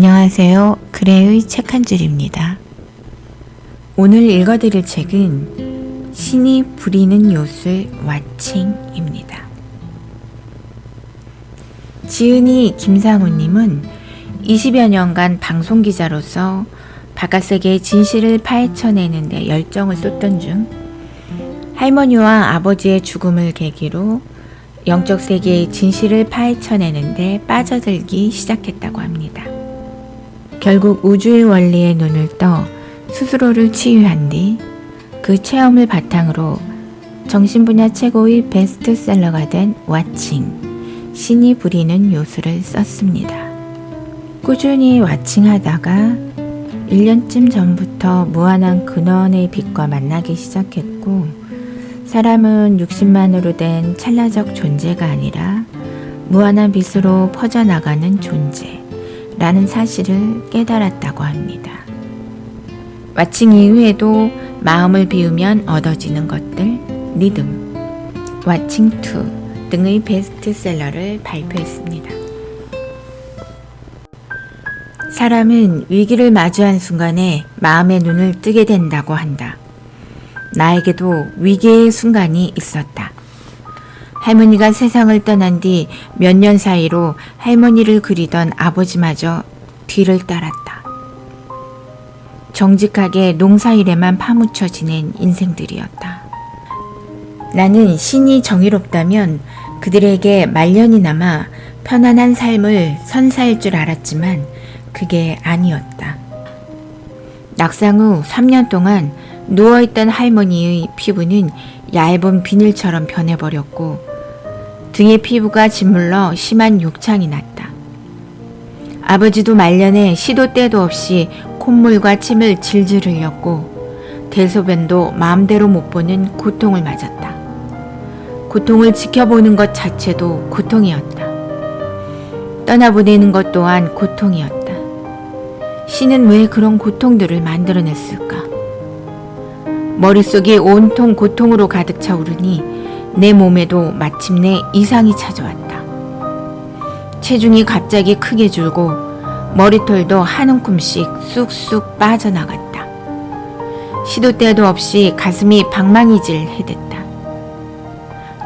안녕하세요. 그래의 책 한 줄입니다. 오늘 읽어드릴 책은 신이 부리는 요술 왓칭입니다. 지은이 김상우님은 20여 년간 방송기자로서 바깥 세계의 진실을 파헤쳐내는 데 열정을 쏟던 중 할머니와 아버지의 죽음을 계기로 영적 세계의 진실을 파헤쳐내는 데 빠져들기 시작했다고 합니다. 결국 우주의 원리에 눈을 떠 스스로를 치유한 뒤 그 체험을 바탕으로 정신분야 최고의 베스트셀러가 된 왓칭, 신이 부리는 요술을 썼습니다. 꾸준히 왓칭하다가 1년쯤 전부터 무한한 근원의 빛과 만나기 시작했고, 사람은 육신만으로 된 찰나적 존재가 아니라 무한한 빛으로 퍼져나가는 존재라는 사실을 깨달았다고 합니다. 왓칭 이후에도 마음을 비우면 얻어지는 것들, 리듬, 왓칭2 등의 베스트셀러를 발표했습니다. 사람은 위기를 마주한 순간에 마음의 눈을 뜨게 된다고 한다. 나에게도 위기의 순간이 있었다. 할머니가 세상을 떠난 뒤 몇 년 사이로 할머니를 그리던 아버지마저 뒤를 따랐다. 정직하게 농사일에만 파묻혀 지낸 인생들이었다. 나는 신이 정의롭다면 그들에게 말년이 남아 편안한 삶을 선사할 줄 알았지만 그게 아니었다. 낙상 후 3년 동안 누워있던 할머니의 피부는 얇은 비닐처럼 변해버렸고 등의 피부가 짓물러 심한 욕창이 났다. 아버지도 말년에 시도 때도 없이 콧물과 침을 질질 흘렸고 대소변도 마음대로 못 보는 고통을 맞았다. 고통을 지켜보는 것 자체도 고통이었다. 떠나보내는 것 또한 고통이었다. 신은 왜 그런 고통들을 만들어냈을까? 머릿속이 온통 고통으로 가득 차오르니 내 몸에도 마침내 이상이 찾아왔다. 체중이 갑자기 크게 줄고 머리털도 한 움큼씩 쑥쑥 빠져나갔다. 시도 때도 없이 가슴이 방망이질 해댔다.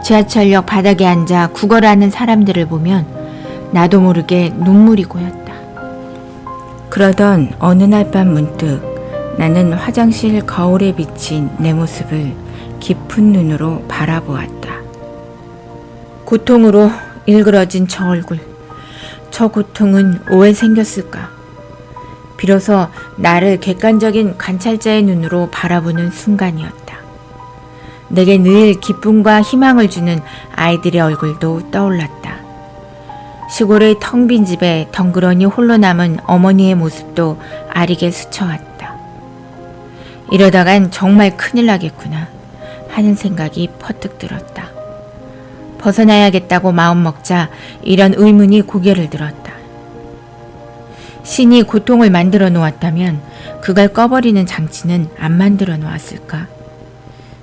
지하철역 바닥에 앉아 구걸하는 사람들을 보면 나도 모르게 눈물이 고였다. 그러던 어느 날 밤 문득 나는 화장실 거울에 비친 내 모습을 깊은 눈으로 바라보았다. 고통으로 일그러진 저 얼굴, 저 고통은 왜 생겼을까? 비로소 나를 객관적인 관찰자의 눈으로 바라보는 순간이었다. 내게 늘 기쁨과 희망을 주는 아이들의 얼굴도 떠올랐다. 시골의 텅 빈 집에 덩그러니 홀로 남은 어머니의 모습도 아리게 스쳐왔다. 이러다간 정말 큰일 나겠구나 하는 생각이 퍼뜩 들었다. 벗어나야겠다고 마음먹자 이런 의문이 고개를 들었다. 신이 고통을 만들어 놓았다면 그걸 꺼버리는 장치는 안 만들어 놓았을까?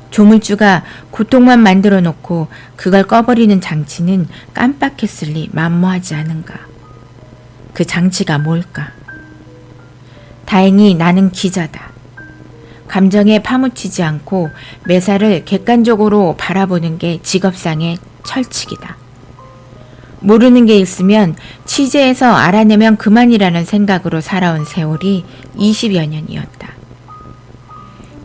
조물주가 고통만 만들어 놓고 그걸 꺼버리는 장치는 깜빡했을리 만무하지 않은가? 그 장치가 뭘까? 다행히 나는 기자다. 감정에 파묻히지 않고 매사를 객관적으로 바라보는 게 직업상의 철칙이다. 모르는 게 있으면 취재해서 알아내면 그만이라는 생각으로 살아온 세월이 20여 년이었다.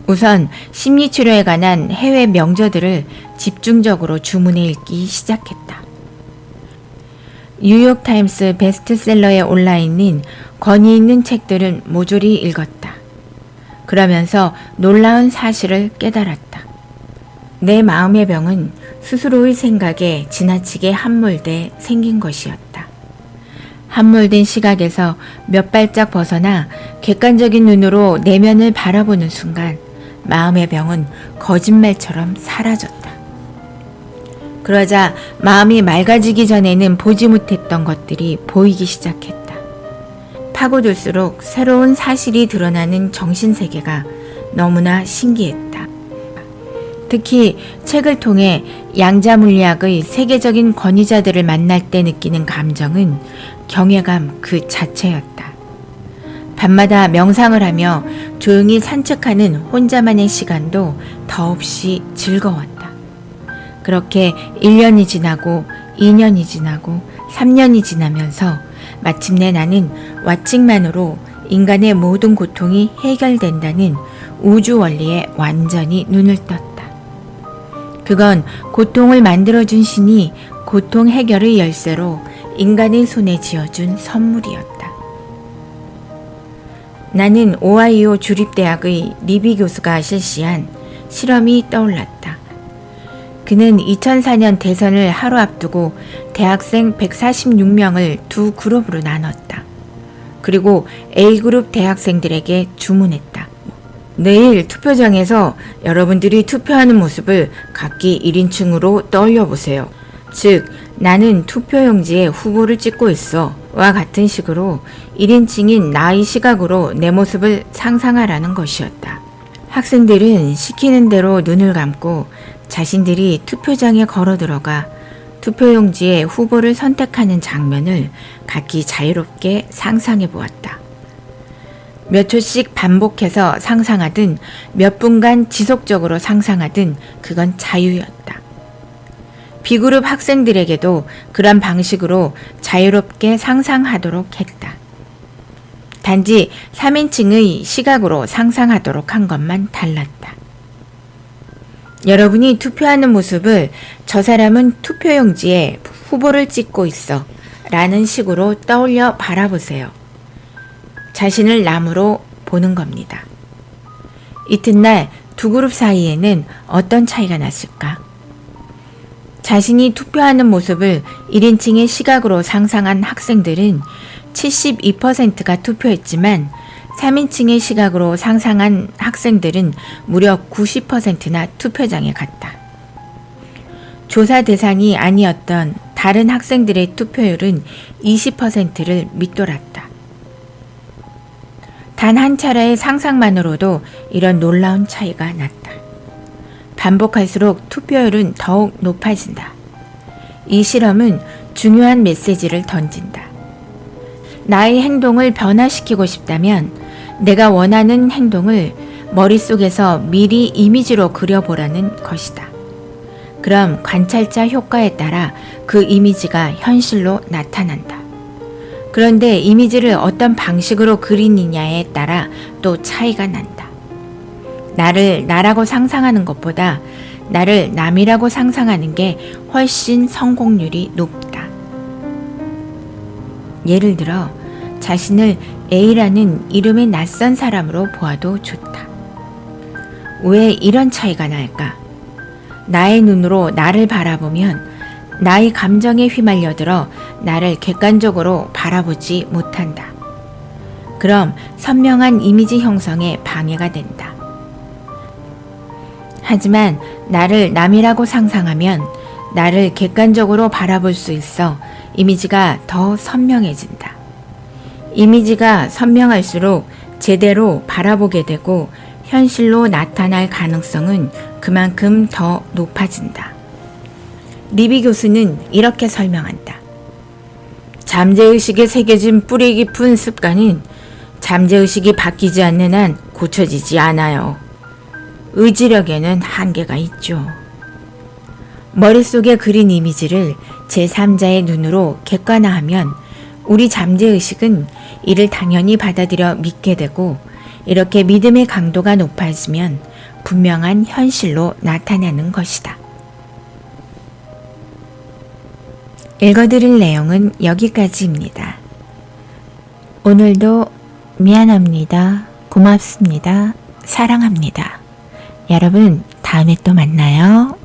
우선 심리치료에 관한 해외 명저들을 집중적으로 주문해 읽기 시작했다. 뉴욕타임스 베스트셀러에 올라있는 권위 있는 책들은 모조리 읽었다. 그러면서 놀라운 사실을 깨달았다. 내 마음의 병은 스스로의 생각에 지나치게 함몰돼 생긴 것이었다. 함몰된 시각에서 몇 발짝 벗어나 객관적인 눈으로 내면을 바라보는 순간 마음의 병은 거짓말처럼 사라졌다. 그러자 마음이 맑아지기 전에는 보지 못했던 것들이 보이기 시작했다. 파고들수록 새로운 사실이 드러나는 정신세계가 너무나 신기했다. 특히 책을 통해 양자물리학의 세계적인 권위자들을 만날 때 느끼는 감정은 경외감 그 자체였다. 밤마다 명상을 하며 조용히 산책하는 혼자만의 시간도 더없이 즐거웠다. 그렇게 1년이 지나고 2년이 지나고 3년이 지나면서 마침내 나는 와칭만으로 인간의 모든 고통이 해결된다는 우주 원리에 완전히 눈을 떴다. 그건 고통을 만들어준 신이 고통 해결의 열쇠로 인간의 손에 쥐어준 선물이었다. 나는 오하이오 주립대학의 리비 교수가 실시한 실험이 떠올랐다. 그는 2004년 대선을 하루 앞두고 대학생 146명을 두 그룹으로 나눴다. 그리고 A그룹 대학생들에게 주문했다. 내일 투표장에서 여러분들이 투표하는 모습을 각기 1인칭으로 떠올려 보세요. 즉, 나는 투표용지에 후보를 찍고 있어 와 같은 식으로 1인칭인 나의 시각으로 내 모습을 상상하라는 것이었다. 학생들은 시키는 대로 눈을 감고 자신들이 투표장에 걸어 들어가 투표용지에 후보를 선택하는 장면을 각기 자유롭게 상상해 보았다. 몇 초씩 반복해서 상상하든 몇 분간 지속적으로 상상하든 그건 자유였다. B그룹 학생들에게도 그런 방식으로 자유롭게 상상하도록 했다. 단지 3인칭의 시각으로 상상하도록 한 것만 달랐다. 여러분이 투표하는 모습을 저 사람은 투표용지에 후보를 찍고 있어 라는 식으로 떠올려 바라보세요. 자신을 남으로 보는 겁니다. 이튿날 두 그룹 사이에는 어떤 차이가 났을까? 자신이 투표하는 모습을 1인칭의 시각으로 상상한 학생들은 72%가 투표했지만 3인칭의 시각으로 상상한 학생들은 무려 90%나 투표장에 갔다. 조사 대상이 아니었던 다른 학생들의 투표율은 20%를 밑돌았다. 단 한 차례의 상상만으로도 이런 놀라운 차이가 났다. 반복할수록 투표율은 더욱 높아진다. 이 실험은 중요한 메시지를 던진다. 나의 행동을 변화시키고 싶다면 내가 원하는 행동을 머릿속에서 미리 이미지로 그려보라는 것이다. 그럼 관찰자 효과에 따라 그 이미지가 현실로 나타난다. 그런데 이미지를 어떤 방식으로 그리느냐에 따라 또 차이가 난다. 나를 나라고 상상하는 것보다 나를 남이라고 상상하는 게 훨씬 성공률이 높다. 예를 들어 자신을 A라는 이름의 낯선 사람으로 보아도 좋다. 왜 이런 차이가 날까? 나의 눈으로 나를 바라보면 나의 감정에 휘말려들어 나를 객관적으로 바라보지 못한다. 그럼 선명한 이미지 형성에 방해가 된다. 하지만 나를 남이라고 상상하면 나를 객관적으로 바라볼 수 있어 이미지가 더 선명해진다. 이미지가 선명할수록 제대로 바라보게 되고 현실로 나타날 가능성은 그만큼 더 높아진다. 리비 교수는 이렇게 설명한다. 잠재의식에 새겨진 뿌리 깊은 습관은 잠재의식이 바뀌지 않는 한 고쳐지지 않아요. 의지력에는 한계가 있죠. 머릿속에 그린 이미지를 제3자의 눈으로 객관화하면 우리 잠재의식은 이를 당연히 받아들여 믿게 되고 이렇게 믿음의 강도가 높아지면 분명한 현실로 나타나는 것이다. 읽어드릴 내용은 여기까지입니다. 오늘도 미안합니다. 고맙습니다. 사랑합니다. 여러분, 다음에 또 만나요.